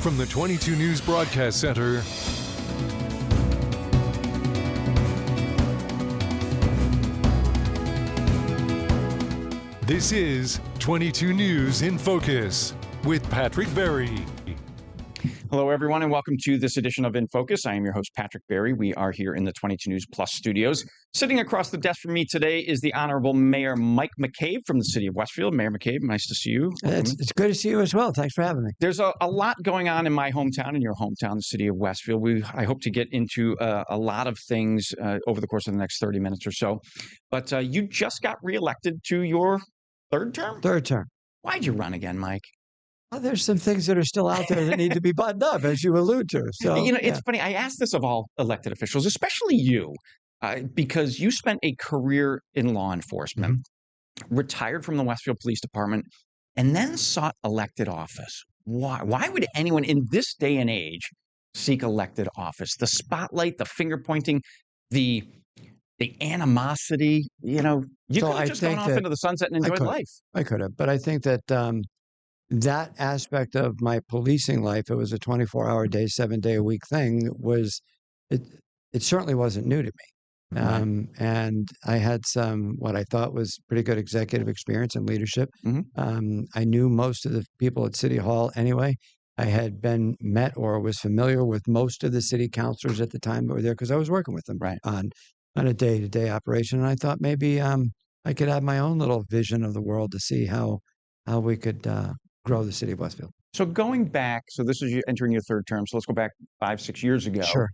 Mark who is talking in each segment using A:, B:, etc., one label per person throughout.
A: From the 22 News Broadcast Center, this is 22 News in Focus with Patrick Berry.
B: Hello, everyone, and welcome to this edition of InFocus. I am your host, Patrick Berry. We are here in the 22 News Plus studios. Sitting across the desk from me today is the Honorable Mayor Mike McCabe from the city of Westfield. Mayor McCabe, nice to see you.
C: It's good to see you as well. Thanks for having me.
B: There's a lot going on in my hometown, in your hometown, the city of Westfield. I hope to get into a lot of things over the course of the next 30 minutes or so. But you just got reelected to your third term?
C: Third term.
B: Why'd you run again, Mike?
C: Well, there's some things that are still out there that need to be buttoned up, as you allude to. So,
B: it's funny. I asked this of all elected officials, especially you, because you spent a career in law enforcement, retired from the Westfield Police Department, and then sought elected office. Why? Why would anyone in this day and age seek elected office? The spotlight, the finger pointing, the animosity. You could have just gone off into the sunset and enjoyed life.
C: I could have, but I think that that aspect of my policing life, it was a 24-hour day, 7-day-a-week thing, it certainly wasn't new to me. And I had what I thought was pretty good executive experience and leadership. I knew most of the people at City Hall anyway. I had met or was familiar with most of the city councilors at the time that were there because I was working with them on a day-to-day operation. And I thought maybe I could have my own little vision of the world to see how we could grow the city of Westfield.
B: So going back, this is you entering your third term. So let's go back 5-6 years ago.
C: Sure.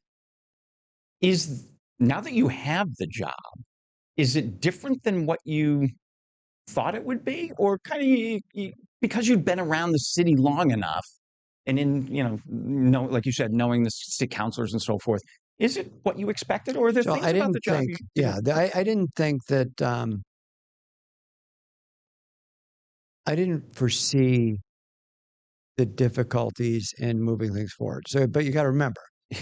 B: Now that you have the job, is it different than what you thought it would be, or kind of because you'd been around the city long enough, and like you said, knowing the city councilors and so forth, is it what you expected, or are there things about the job?
C: I didn't think that. I didn't foresee the difficulties in moving things forward. But you got to remember,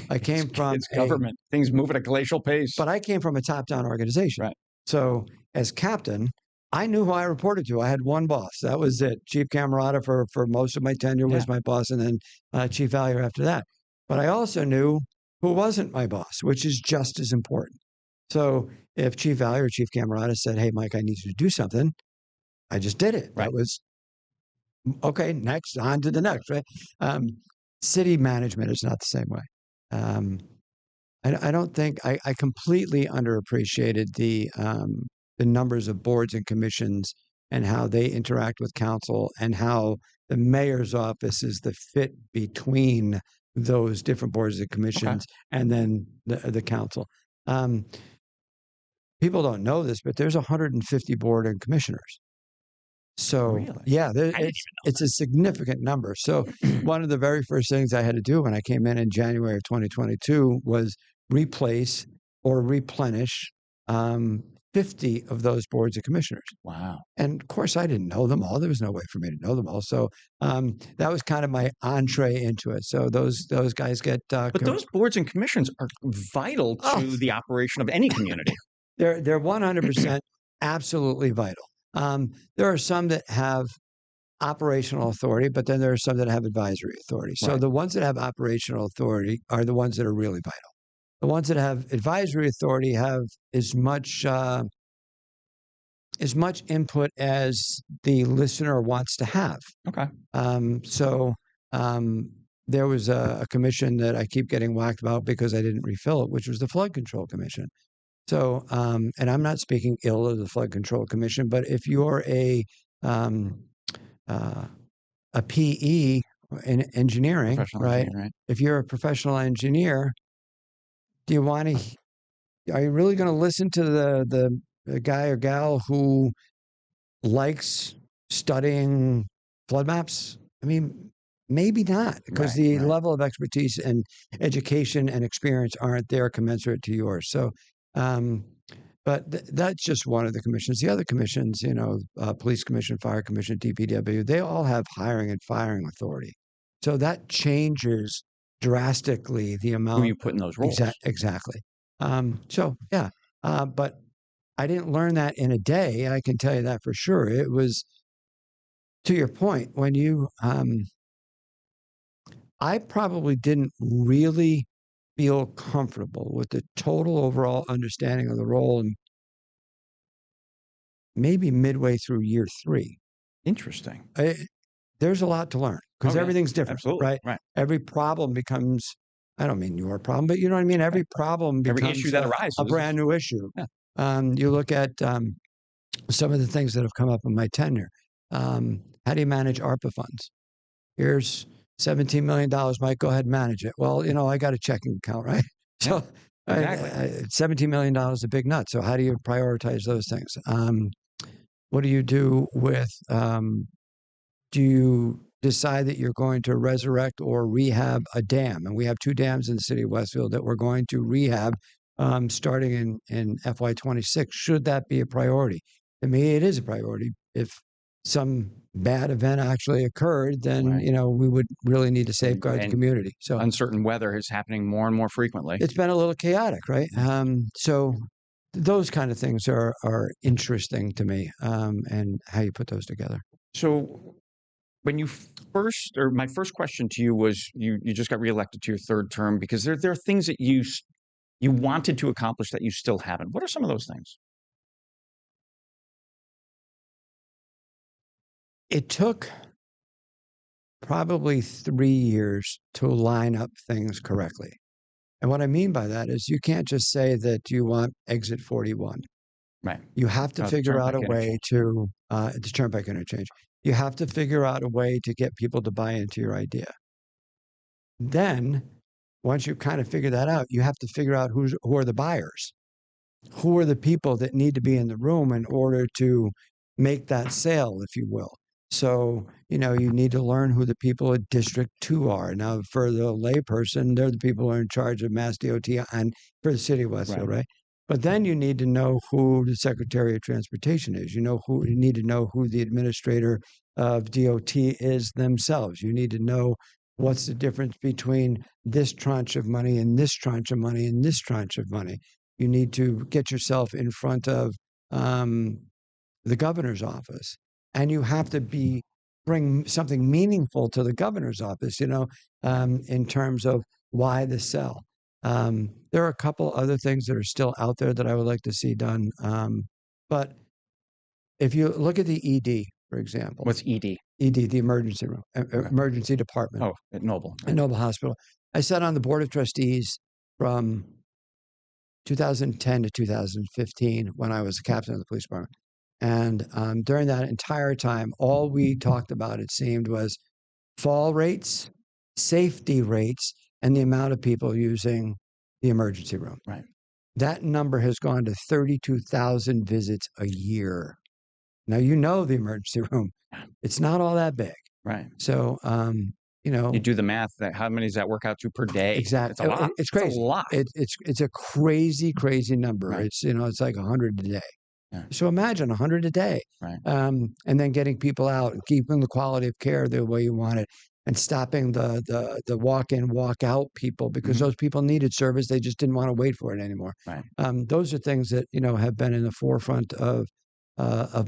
C: I came from
B: government. Things move at a glacial pace.
C: But I came from a top-down organization.
B: Right.
C: So as captain, I knew who I reported to. I had one boss. That was it. Chief Camerata for most of my tenure was my boss, and then Chief Valier after that. But I also knew who wasn't my boss, which is just as important. So if Chief Valier or Chief Camerata said, "Hey, Mike, I need you to do something," I just did it.
B: Right.
C: That was, okay, next, on to the next, right? City management is not the same way. I don't think, I completely underappreciated the numbers of boards and commissions and how they interact with council and how the mayor's office is the fit between those different boards and commissions and then the council. People don't know this, but there's 150 board and commissioners. So,
B: really?
C: It's a significant number. So one of the very first things I had to do when I came in January of 2022 was replace or replenish 50 of those boards of commissioners.
B: Wow.
C: And of course, I didn't know them all. There was no way for me to know them all. So that was kind of my entree into it. So those guys get...
B: but those boards and commissions are vital to the operation of any community.
C: They're 100% absolutely vital. There are some that have operational authority, but then there are some that have advisory authority. So the ones that have operational authority are the ones that are really vital. The ones that have advisory authority have as much input as the listener wants to have.
B: Okay.
C: There was a commission that I keep getting whacked about because I didn't refill it, which was the Flood Control Commission. So, and I'm not speaking ill of the Flood Control Commission, but if you're a PE in engineering, right? If you're a professional engineer, are you really going to listen to the guy or gal who likes studying flood maps? I mean, maybe not, because the level of expertise and education and experience aren't there commensurate to yours. So, but that's just one of the commissions. The other commissions, Police Commission, Fire Commission, DPW, they all have hiring and firing authority. So that changes drastically the amount.
B: Who you put in those roles.
C: Exactly. But I didn't learn that in a day. I can tell you that for sure. It was, to your point, when you, I probably didn't really feel comfortable with the total overall understanding of the role, and maybe midway through year 3.
B: Interesting.
C: There's a lot to learn because everything's different,
B: absolutely.
C: right? Every problem becomes, I don't mean your problem, but you know what I mean? Every problem becomes
B: every issue that arises
C: a brand new issue.
B: Yeah.
C: You look at some of the things that have come up in my tenure. How do you manage ARPA funds? Here's $17 million, Mike, go ahead and manage it. Well, you know, I got a checking account, right? So
B: exactly.
C: $17 million is a big nut. So how do you prioritize those things? What do you do with, do you decide that you're going to resurrect or rehab a dam? And we have 2 dams in the city of Westfield that we're going to rehab starting in FY26. Should that be a priority? To me, it is a priority. If some bad event actually occurred, then you know we would really need to safeguard the community. So
B: uncertain weather is happening more and more frequently.
C: It's been a little chaotic, right? So those kind of things are interesting to me, and how you put those together.
B: So when you first, or my first question to you was, you just got reelected to your 3rd term because there are things that you wanted to accomplish that you still haven't. What are some of those things?
C: It took probably 3 years to line up things correctly. And what I mean by that is you can't just say that you want exit 41.
B: Right.
C: You have to figure out a way to, it's Turnpike interchange. You have to figure out a way to get people to buy into your idea. Then, once you kind of figure that out, you have to figure out who are the buyers. Who are the people that need to be in the room in order to make that sale, if you will. So, you know, you need to learn who the people at District 2 are. Now, for the layperson, they're the people who are in charge of Mass DOT and for the city of Westfield, right? But then you need to know who the Secretary of Transportation is. You need to know who the administrator of DOT is themselves. You need to know what's the difference between this tranche of money and this tranche of money and this tranche of money. You need to get yourself in front of the governor's office, and you have to bring something meaningful to the governor's office, you know, in terms of why the sell. There are a couple other things that are still out there that I would like to see done. But if you look at the ED, for example.
B: What's ED?
C: ED, the emergency room, emergency department.
B: Oh, at Noble.
C: At Noble Hospital. I sat on the board of trustees from 2010 to 2015 when I was the captain of the police department. And during that entire time, all we talked about, it seemed, was fall rates, safety rates, and the amount of people using the emergency room.
B: Right.
C: That number has gone to 32,000 visits a year. Now, you know the emergency room. It's not all that big.
B: Right.
C: So, you know.
B: You do the math, how many does that work out to per day?
C: Exactly.
B: It's a lot.
C: It's crazy.
B: It's a lot.
C: It's a crazy, crazy number. Right. It's, you know, it's like 100 a day. Yeah. So imagine 100 a day.
B: Right.
C: And then getting people out and keeping the quality of care the way you want it, and stopping the walk-in, walk-out people, because those people needed service. They just didn't want to wait for it anymore.
B: Right.
C: Those are things that, you know, have been in the forefront of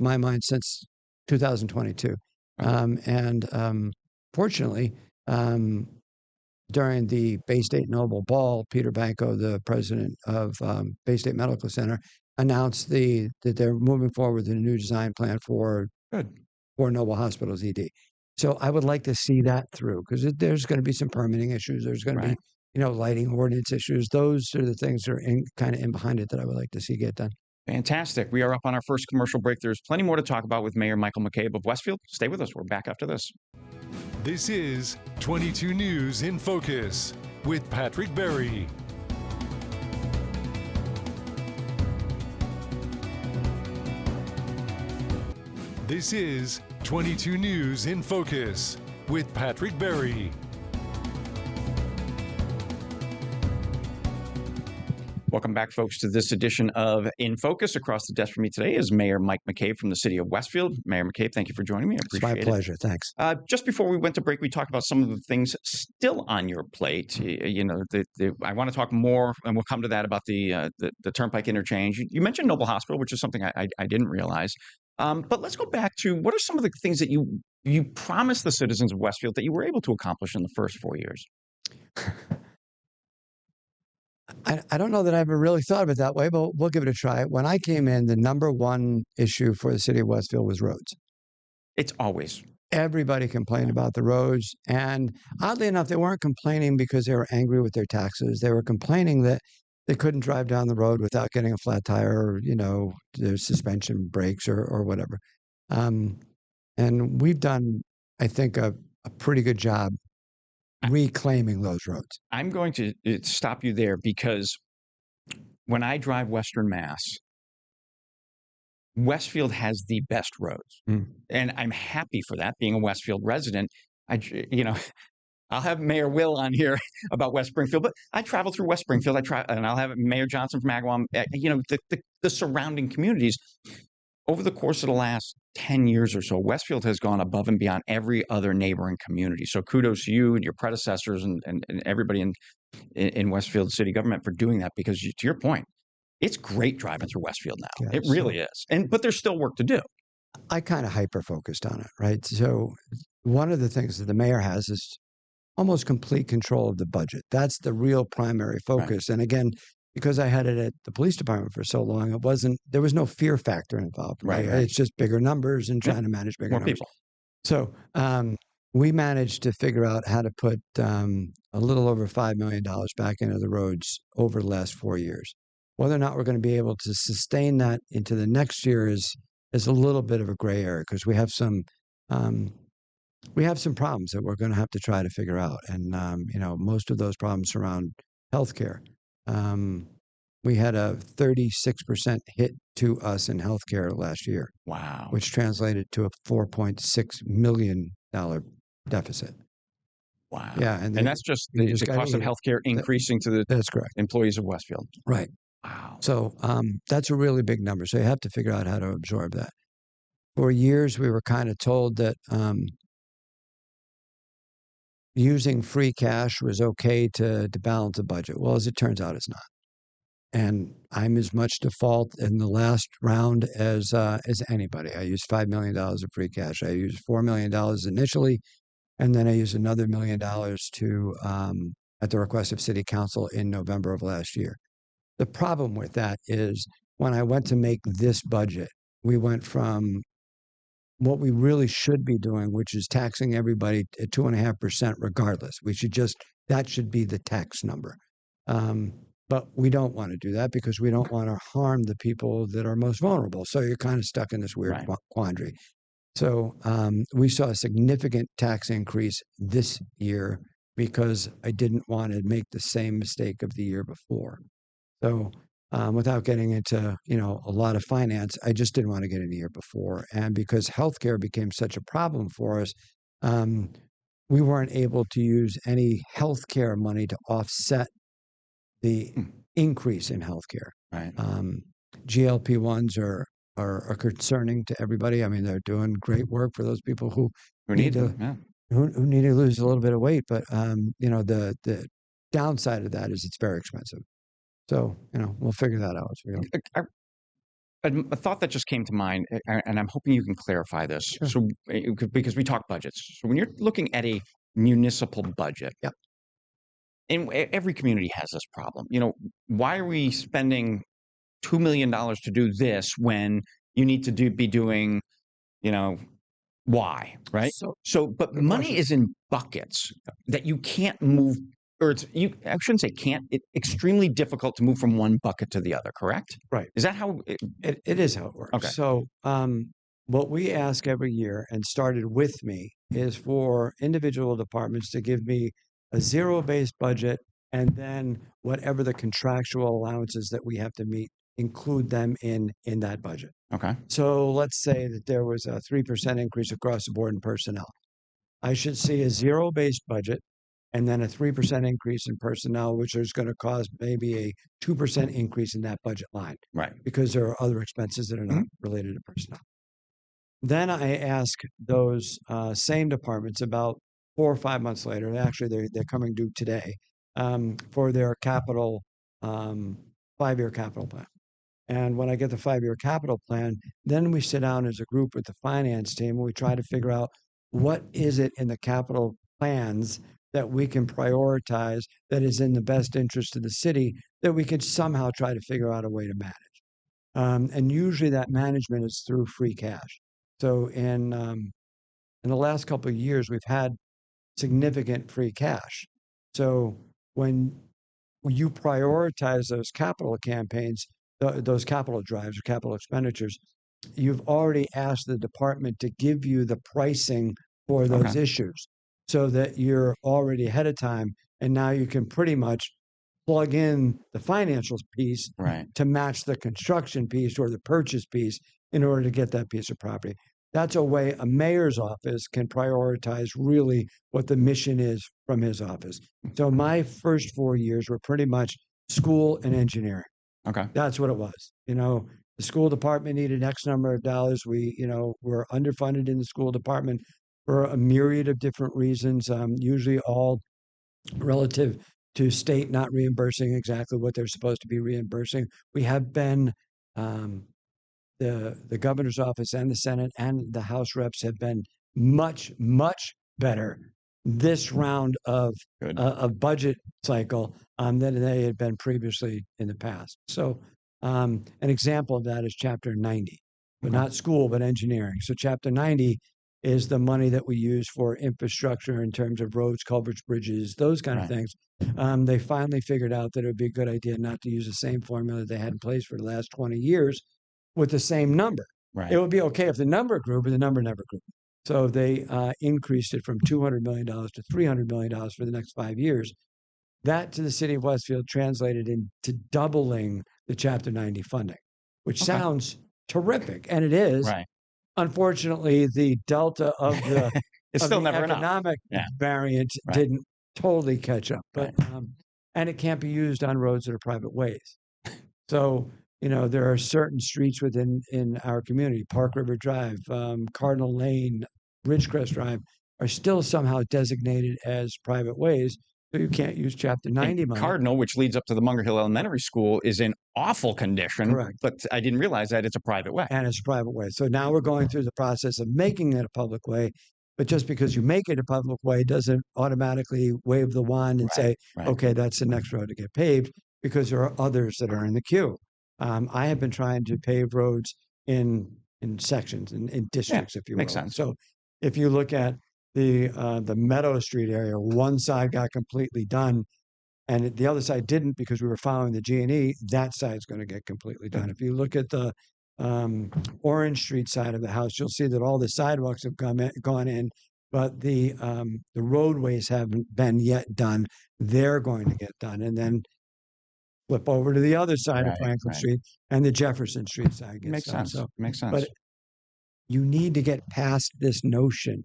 C: my mind since 2022. Right. Fortunately, during the Bay State Noble Ball, Peter Banco, the president of Bay State Medical Center, announced that they're moving forward with a new design plan for Noble Hospital's ED. So I would like to see that through, because there's going to be some permitting issues. There's going to be, you know, lighting ordinance issues. Those are the things that are kind of in behind it that I would like to see get done.
B: Fantastic. We are up on our first commercial break. There's plenty more to talk about with Mayor Michael McCabe of Westfield. Stay with us. We're back after this.
A: This is 22 News in Focus with Patrick Berry. This is 22 News in Focus with Patrick Berry.
B: Welcome back, folks, to this edition of In Focus. Across the desk for me today is Mayor Mike McCabe from the city of Westfield. Mayor McCabe, thank you for joining me. I appreciate it.
C: It's my pleasure. Thanks.
B: Just before we went to break, we talked about some of the things still on your plate. You know, I want to talk more, and we'll come to that, about the Turnpike interchange. You mentioned Noble Hospital, which is something I didn't realize. But let's go back to, what are some of the things that you you promised the citizens of Westfield that you were able to accomplish in the first 4 years?
C: I don't know that I ever really thought of it that way, but we'll give it a try. When I came in, the number one issue for the city of Westfield was roads.
B: It's always.
C: Everybody complained about the roads. And oddly enough, they weren't complaining because they were angry with their taxes. They were complaining that they couldn't drive down the road without getting a flat tire or, their suspension breaks or whatever. And we've done, I think, a pretty good job reclaiming those roads.
B: I'm going to stop you there because when I drive Western Mass, Westfield has the best roads. And I'm happy for that, being a Westfield resident. I'll have Mayor Will on here about West Springfield, but I travel through West Springfield. And I'll have Mayor Johnson from Agawam, the surrounding communities. Over the course of the last 10 years or so, Westfield has gone above and beyond every other neighboring community. So kudos to you and your predecessors and everybody in Westfield city government for doing that, because to your point, it's great driving through Westfield now. Yeah, it really is. But there's still work to do.
C: I kind of hyper-focused on it, right? So one of the things that the mayor has is almost complete control of the budget. That's the real primary focus. Right. And again, because I had it at the police department for so long, there was no fear factor involved. Right. It's just bigger numbers and trying to manage bigger numbers. People. So we managed to figure out how to put a little over $5 million back into the roads over the last 4 years. Whether or not we're going to be able to sustain that into the next year is a little bit of a gray area, because we have some problems that we're going to have to try to figure out. And, most of those problems surround healthcare. We had a 36% hit to us in healthcare last year.
B: Wow.
C: Which translated to a $4.6 million deficit.
B: Wow.
C: Yeah.
B: And that's just the cost of healthcare increasing to the
C: that's correct.
B: Employees of Westfield.
C: Right.
B: Wow.
C: So that's a really big number. So you have to figure out how to absorb that. For years, we were kind of told that using free cash was okay to balance the budget. Well, as it turns out, it's not. And I'm as much default in the last round as anybody. I used $5 million of free cash. I used $4 million initially, and then I used another $1 million at the request of City Council in November of last year. The problem with that is when I went to make this budget, we went from what we really should be doing, which is taxing everybody at 2.5% regardless. That should be the tax number. But we don't want to do that because we don't want to harm the people that are most vulnerable. So you're kind of stuck in this weird quandary. So we saw a significant tax increase this year because I didn't want to make the same mistake of the year before. So without getting into, a lot of finance, I just didn't want to get in the year before. And because healthcare became such a problem for us, we weren't able to use any healthcare money to offset the increase in healthcare.
B: Right.
C: GLP-1s are concerning to everybody. I mean, they're doing great work for those people who need to lose a little bit of weight. But the downside of that is it's very expensive. So, we'll figure that out as we go.
B: A thought that just came to mind, and I'm hoping you can clarify this. Sure. So, because we talk budgets. So when you're looking at a municipal budget,
C: yep.
B: And every community has this problem. Why are we spending $2 million to do this when you need to be doing, why, right? But money is in buckets that you can't move. Or I shouldn't say can't. It's extremely difficult to move from one bucket to the other, correct?
C: Right.
B: Is that how
C: it is how it works?
B: Okay.
C: So what we ask every year, and started with me, is for individual departments to give me a zero-based budget, and then whatever the contractual allowances that we have to meet, include them in that budget.
B: Okay.
C: So let's say that there was a 3% increase across the board in personnel. I should see a zero-based budget, and then a 3% increase in personnel, which is going to cause maybe a 2% increase in that budget line.
B: Right.
C: Because there are other expenses that are not related to personnel. Then I ask those same departments about 4 or 5 months later, actually they're coming due today, for their capital, 5-year capital plan. And when I get the 5-year capital plan, then we sit down as a group with the finance team and we try to figure out what is it in the capital plans that we can prioritize that is in the best interest of the city that we could somehow try to figure out a way to manage. And usually that management is through free cash. So in the last couple of years, we've had significant free cash. So when you prioritize those capital campaigns, those capital drives or capital expenditures, you've already asked the department to give you the pricing for those issues so that you're already ahead of time. And now you can pretty much plug in the financial piece to match the construction piece or the purchase piece in order to get that piece of property. That's a way a mayor's office can prioritize really what the mission is from his office. So my first 4 years were pretty much school and engineering. That's what it was. The school department needed X number of dollars. We, were underfunded in the school department for a myriad of different reasons, usually all relative to state not reimbursing exactly what they're supposed to be reimbursing. We have been, the governor's office and the Senate and the House reps have been much, much better this round of budget cycle than they had been previously in the past. So an example of that is Chapter 90, but not school, but engineering. So Chapter 90 is the money that we use for infrastructure in terms of roads, culverts, bridges, those kind of things. They finally figured out that it would be a good idea not to use the same formula they had in place for the last 20 years with the same number. It would be okay if the number grew, but the number never grew. So they increased it from $200 million to $300 million for the next 5 years. That to the city of Westfield translated into doubling the Chapter 90 funding, which sounds terrific, and it is. Unfortunately, the delta of the,
B: it's still never
C: economic variant didn't totally catch up. But and it can't be used on roads that are private ways. So there are certain streets within our community, Park River Drive, Cardinal Lane, Ridgecrest Drive, are still somehow designated as private ways. So you can't use Chapter 90 money.
B: Cardinal, which leads up to the Munger Hill Elementary School, is in awful condition.
C: Correct.
B: But I didn't realize that it's a private way.
C: And it's a private way. So now we're going through the process of making it a public way. But just because you make it a public way doesn't automatically wave the wand and say, okay, that's the next road to get paved, because there are others that are in the queue. I have been trying to pave roads in sections, in districts, if you will.
B: Makes sense.
C: So if you look at the Meadow Street area, one side got completely done and the other side didn't because we were following the G&E. That side's going to get completely done. If you look at the Orange Street side of the house, you'll see that all the sidewalks have gone in, but the roadways haven't been yet done. They're going to get done. And then flip over to the other side of Franklin Street, and the Jefferson Street side gets done. So,
B: makes sense.
C: But you need to get past this notion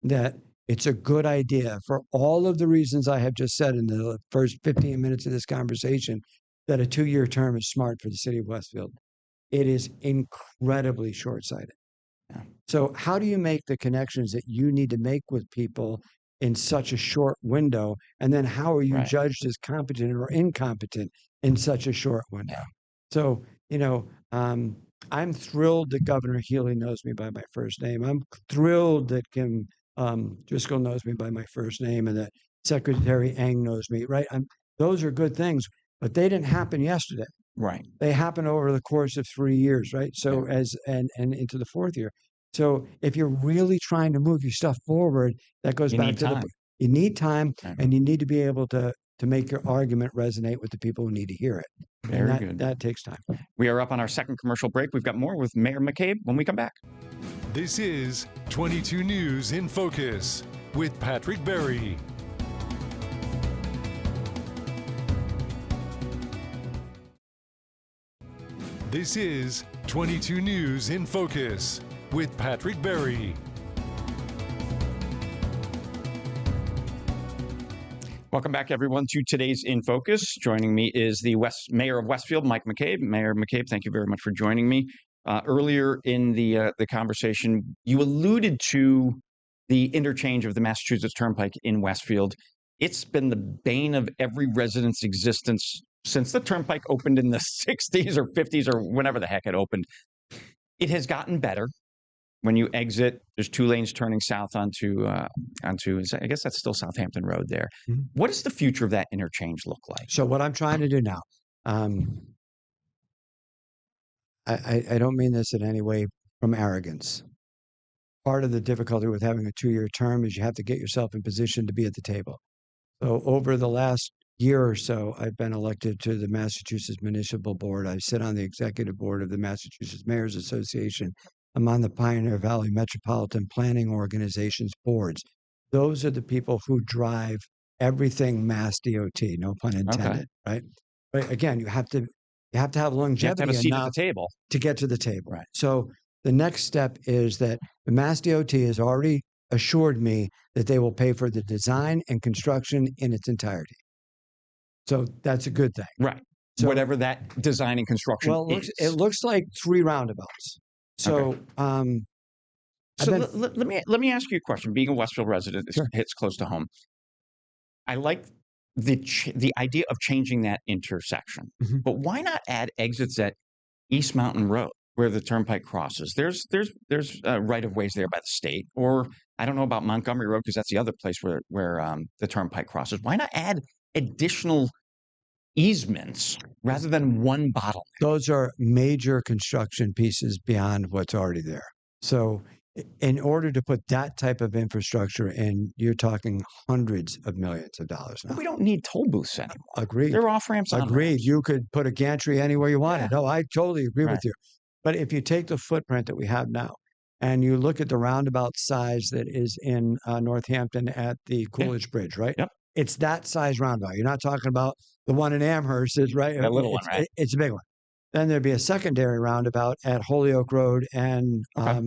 C: that it's a good idea, for all of the reasons I have just said in the first 15 minutes of this conversation, that a 2-year term is smart for the city of Westfield. It is incredibly short-sighted. So how do you make the connections that you need to make with people in such a short window? And then how are you judged as competent or incompetent in such a short window? So, I'm thrilled that Governor Healy knows me by my first name. I'm thrilled that Kim Driscoll knows me by my first name, and that Secretary Eng knows me, those are good things, but they didn't happen yesterday. They happen over the course of 3 years, So and into the 4th year. So if you're really trying to move your stuff forward, that goes back to you need time, and you need to be able to make your argument resonate with the people who need to hear it.
B: Very good.
C: That takes time.
B: We are up on our second commercial break. We've got more with Mayor McCabe when we come back.
A: This is 22 News in Focus with Patrick Berry. This is 22 News in Focus with Patrick Berry.
B: Welcome back, everyone, to today's In Focus. Joining me is the Mayor of Westfield, Mike McCabe. Mayor McCabe, thank you very much for joining me. Earlier in the conversation, you alluded to the interchange of the Massachusetts Turnpike in Westfield. It's been the bane of every resident's existence since the Turnpike opened in the 60s or 50s or whenever the heck it opened. It has gotten better. when you exit, there's 2 lanes turning south onto I guess that's still Southampton Road there.
C: Mm-hmm.
B: What does the future of that interchange look like?
C: So what I'm trying to do now, I don't mean this in any way from arrogance. Part of the difficulty with having a 2-year term is you have to get yourself in position to be at the table. So over the last year or so, I've been elected to the Massachusetts Municipal Board. I sit on the executive board of the Massachusetts Mayors Association. I'm on the Pioneer Valley Metropolitan Planning Organization's boards. Those are the people who drive everything Mass DOT, no pun intended, right? But again, you have to have longevity
B: you have to have a seat
C: enough
B: at the table
C: to get to the table.
B: Right.
C: So the next step is that the Mass DOT has already assured me that they will pay for the design and construction in its entirety. So that's a good thing.
B: Right.
C: So,
B: whatever that design and construction is.
C: It looks like 3 roundabouts. So,
B: let me ask you a question. Being a Westfield resident,
C: Sure.
B: hits close to home. I like the idea of changing that intersection, but why not add exits at East Mountain Road, where the turnpike crosses? There's right of ways there by the state, or I don't know about Montgomery Road because that's the other place where the turnpike crosses. Why not add additional easements rather than one bottleneck?
C: Those are major construction pieces beyond what's already there. So in order to put that type of infrastructure in, you're talking hundreds of millions of dollars now.
B: But we don't need toll booths anymore.
C: Agreed.
B: They're off ramps.
C: Agreed. You could put a gantry anywhere you wanted. No, I totally agree with you. But if you take the footprint that we have now and you look at the roundabout size that is in Northampton at the Coolidge Bridge, right?
B: Yep.
C: It's that size roundabout. You're not talking about the one in Amherst, is right?
B: That little one, right?
C: It's a big one. Then there'd be a secondary roundabout at Holyoke Road and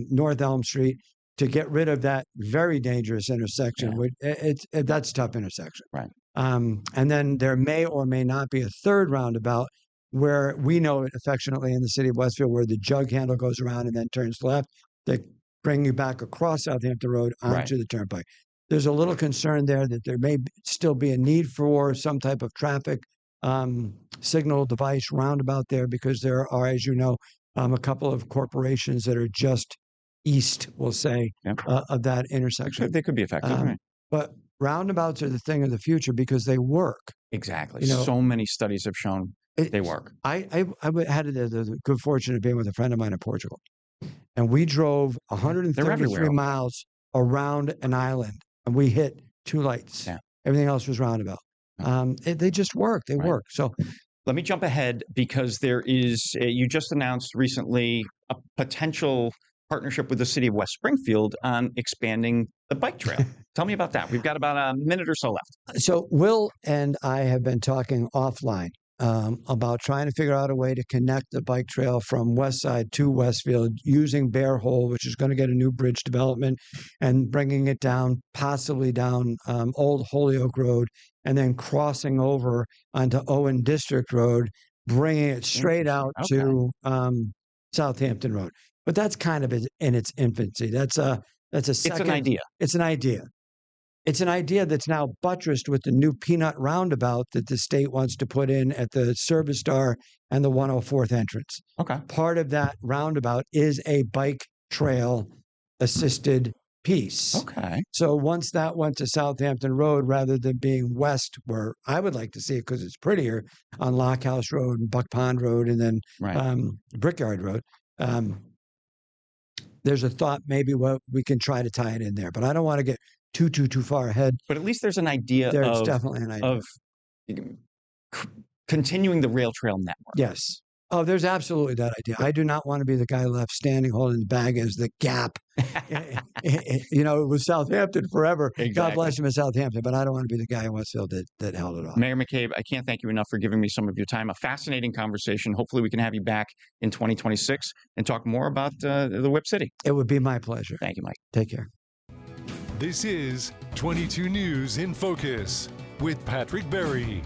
C: North Elm Street to get rid of that very dangerous intersection. That's a tough intersection.
B: Right.
C: And then there may or may not be a third roundabout where we know it affectionately in the city of Westfield, where the jug handle goes around and then turns left to bring you back across Southampton Road onto the turnpike. There's a little concern there that there may still be a need for some type of traffic signal device roundabout there, because there are, as you know, a couple of corporations that are just east, we'll say, of that intersection.
B: They could be effective,
C: but roundabouts are the thing of the future because they work.
B: Exactly. So many studies have shown they work.
C: I had the good fortune of being with a friend of mine in Portugal, and we drove 133 miles around an island, and we hit 2 lights. Yeah. Everything else was roundabout. They just work. They work. So
B: let me jump ahead, because there is, you just announced recently a potential partnership with the city of West Springfield on expanding the bike trail. Tell me about that. We've got about a minute or so left.
C: So Will and I have been talking offline about trying to figure out a way to connect the bike trail from West Side to Westfield using Bear Hole, which is going to get a new bridge development, and bringing it down, possibly down Old Holyoke Road, and then crossing over onto Owen District Road, bringing it straight out to Southampton Road. But that's kind of in its infancy. That's a second.
B: It's an idea.
C: It's an idea. It's an idea that's now buttressed with the new Peanut Roundabout that the state wants to put in at the Service Star and the 104th entrance.
B: Okay.
C: Part of that roundabout is a bike trail assisted piece.
B: Okay.
C: So once that went to Southampton Road, rather than being west, where I would like to see it because it's prettier, on Lockhouse Road and Buck Pond Road and then Brickyard Road, there's a thought maybe we can try to tie it in there. But I don't want to get too far ahead.
B: But at least there's an idea.
C: There's definitely an idea
B: of continuing the rail trail network.
C: Yes. Oh, there's absolutely that idea. I do not want to be the guy left standing holding the bag as the gap. It was Southampton forever.
B: Exactly.
C: God bless him in Southampton, but I don't want to be the guy in Westfield that held it off.
B: Mayor McCabe, I can't thank you enough for giving me some of your time. A fascinating conversation. Hopefully we can have you back in 2026 and talk more about the Whip City.
C: It would be my pleasure.
B: Thank you, Mike.
C: Take care.
A: This is 22 News in Focus with Patrick Berry.